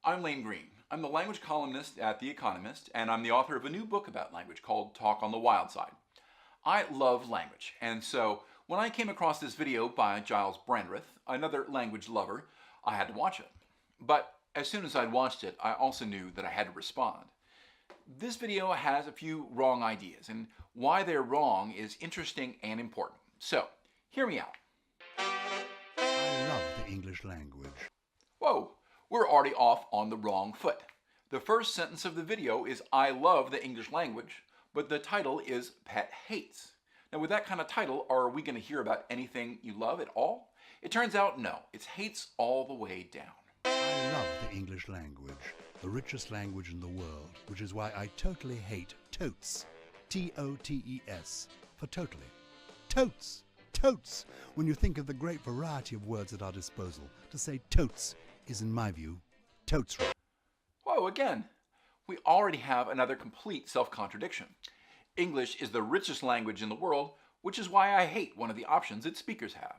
I'm Lane Green. I'm the language columnist at The Economist, and I'm the author of a new book about language called Talk on the Wild Side. I love language, and so when I came across this video by Gyles Brandreth, another language lover, I had to watch it. But as soon as I'd watched it, I also knew that I had to respond. This video has a few wrong ideas, and why they're wrong is interesting and important. So, hear me out. I love the English language. Whoa, we're already off on the wrong foot. The first sentence of the video is I love the English language, but the title is Pet Hates. Now with that kind of title, are we going to hear about anything you love at all? It turns out no, it's hates all the way down. I love the English language, the richest language in the world, which is why I totally hate totes. T-O-T-E-S, for totally. Totes! Totes! When you think of the great variety of words at our disposal, to say totes is, in my view, totes wrong. Whoa, again, we already have another complete self-contradiction. English is the richest language in the world, which is why I hate one of the options its speakers have.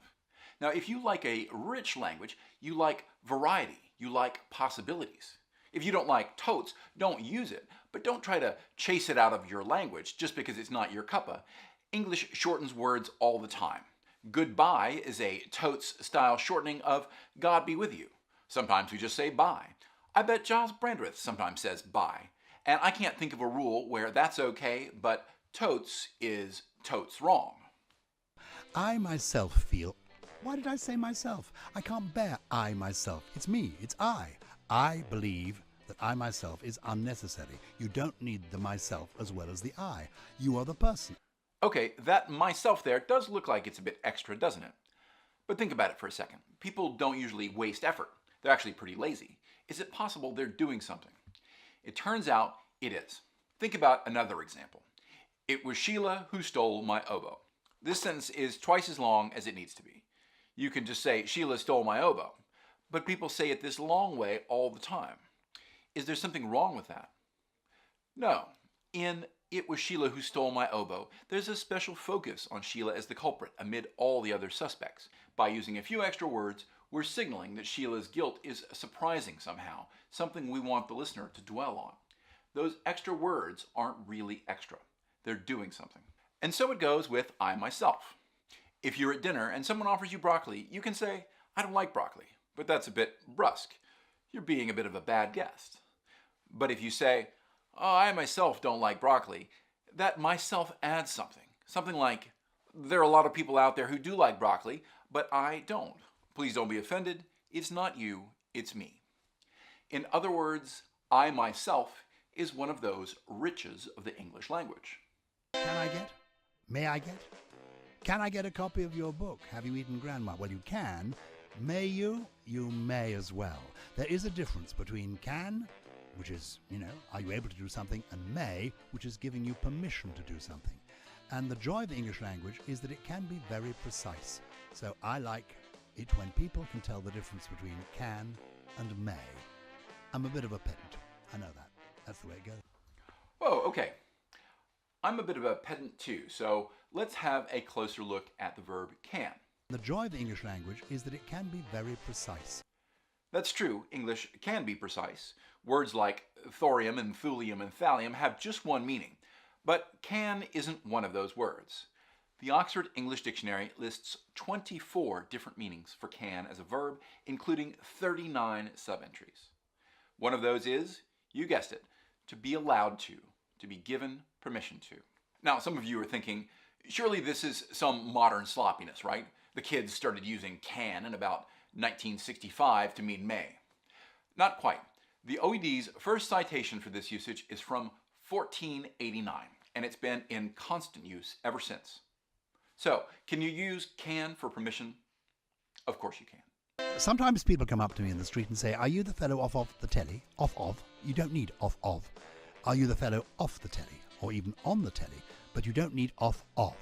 Now, if you like a rich language, you like variety, you like possibilities. If you don't like totes, don't use it, but don't try to chase it out of your language just because it's not your cuppa. English shortens words all the time. Goodbye is a totes-style shortening of God be with you. Sometimes we just say bye. I bet Gyles Brandreth sometimes says bye. And I can't think of a rule where that's okay, but totes is totes wrong. I myself feel... Why did I say myself? I can't bear I myself. It's me. It's I. I believe that I myself is unnecessary. You don't need the myself as well as the I. You are the person. Okay, that myself there does look like it's a bit extra, doesn't it? But think about it for a second. People don't usually waste effort. They're actually pretty lazy. Is it possible they're doing something? It turns out it is. Think about another example. It was Sheila who stole my oboe. This sentence is twice as long as it needs to be. You can just say, Sheila stole my oboe. But people say it this long way all the time. Is there something wrong with that? No. In It Was Sheila Who Stole My Oboe, there's a special focus on Sheila as the culprit amid all the other suspects. By using a few extra words, we're signaling that Sheila's guilt is surprising somehow, something we want the listener to dwell on. Those extra words aren't really extra. They're doing something. And so it goes with I myself. If you're at dinner and someone offers you broccoli, you can say, I don't like broccoli, but that's a bit brusque. You're being a bit of a bad guest. But if you say, oh, I myself don't like broccoli, that myself adds something. Something like, there are a lot of people out there who do like broccoli, but I don't. Please don't be offended. It's not you, it's me. In other words, I myself is one of those riches of the English language. Can I get? May I get? Can I get a copy of your book, Have You Eaten Grandma? Well, you can. May you? You may as well. There is a difference between can, which is, are you able to do something, and may, which is giving you permission to do something. And the joy of the English language is that it can be very precise. So I like it when people can tell the difference between can and may. I'm a bit of a pedant. I know that. That's the way it goes. Whoa, okay. I'm a bit of a pedant too, so let's have a closer look at the verb can. The joy of the English language is that it can be very precise. That's true, English can be precise. Words like thorium and thulium and thallium have just one meaning, but can isn't one of those words. The Oxford English Dictionary lists 24 different meanings for can as a verb, including 39 sub-entries. One of those is, you guessed it, to be allowed to be given permission to. Now, some of you are thinking, surely this is some modern sloppiness, right? The kids started using can in about 1965 to mean may. Not quite. The OED's first citation for this usage is from 1489, and it's been in constant use ever since. So, can you use can for permission? Of course you can. Sometimes people come up to me in the street and say, are you the fellow off of the telly? Off of? You don't need off of. Are you the fellow off the telly? Or even on the telly? But you don't need off of.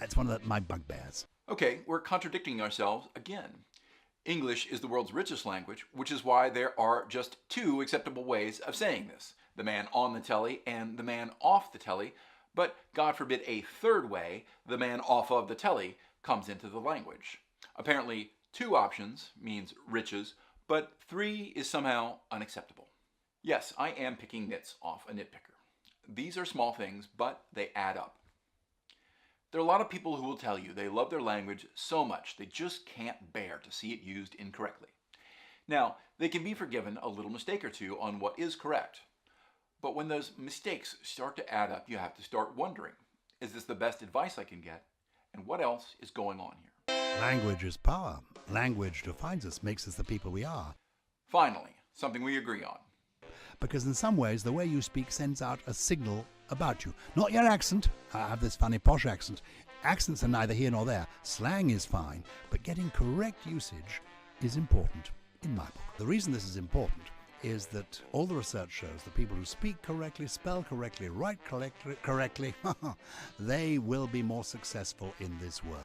It's one of my bugbears. Okay, we're contradicting ourselves again. English is the world's richest language, which is why there are just two acceptable ways of saying this. The man on the telly and the man off the telly, but God forbid a third way, the man off of the telly, comes into the language. Apparently, two options means riches, but 3 is somehow unacceptable. Yes, I am picking nits off a nitpicker. These are small things, but they add up. There are a lot of people who will tell you they love their language so much they just can't bear to see it used incorrectly. Now, they can be forgiven a little mistake or two on what is correct. But when those mistakes start to add up, you have to start wondering, is this the best advice I can get? And what else is going on here? Language is power. Language defines us, makes us the people we are. Finally, something we agree on. Because in some ways, the way you speak sends out a signal about you. Not your accent. I have this funny posh accent. Accents are neither here nor there. Slang is fine, but getting correct usage is important in my book. The reason this is important is that all the research shows that people who speak correctly, spell correctly, write correctly, they will be more successful in this world.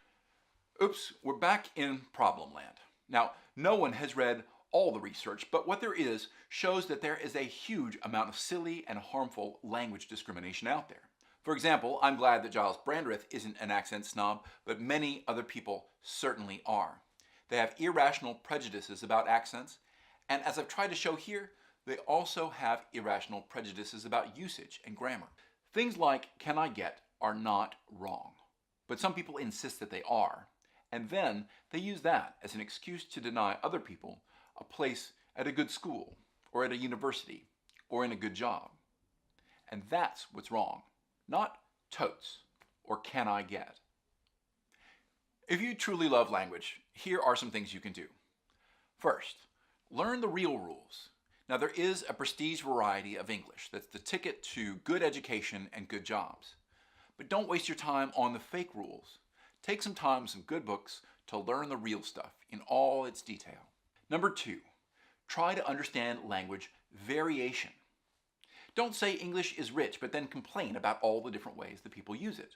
Oops, we're back in problem land. Now, no one has read all the research, but what there is shows that there is a huge amount of silly and harmful language discrimination out there. For example, I'm glad that Gyles Brandreth isn't an accent snob, but many other people certainly are. They have irrational prejudices about accents, and as I've tried to show here, they also have irrational prejudices about usage and grammar. Things like "can I get" are not wrong, but some people insist that they are, and then they use that as an excuse to deny other people a place at a good school, or at a university, or in a good job. And that's what's wrong, not totes or "can I get." If you truly love language, here are some things you can do. First, learn the real rules. Now, there is a prestige variety of English that's the ticket to good education and good jobs. But don't waste your time on the fake rules. Take some time with some good books to learn the real stuff in all its detail. Number 2, try to understand language variation. Don't say English is rich, but then complain about all the different ways that people use it.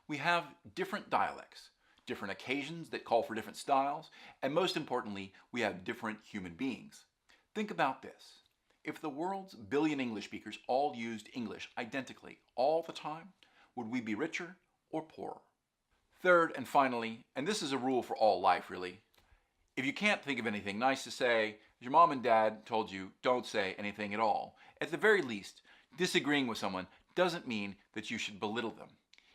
We have different dialects, different occasions that call for different styles, and most importantly, we have different human beings. Think about this. If the world's billion English speakers all used English identically all the time, would we be richer or poorer? Third and finally, and this is a rule for all life really, if you can't think of anything nice to say, your mom and dad told you don't say anything at all. At the very least, disagreeing with someone doesn't mean that you should belittle them.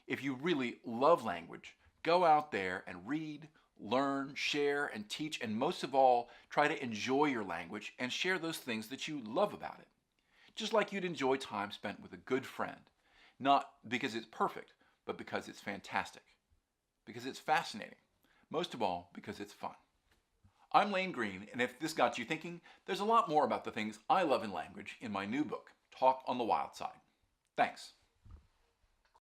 If you really love language, go out there and read, learn, share, and teach, and most of all, try to enjoy your language and share those things that you love about it. Just like you'd enjoy time spent with a good friend. Not because it's perfect, but because it's fantastic. Because it's fascinating. Most of all, because it's fun. I'm Lane Green, and if this got you thinking, there's a lot more about the things I love in language in my new book, Talk on the Wild Side. Thanks.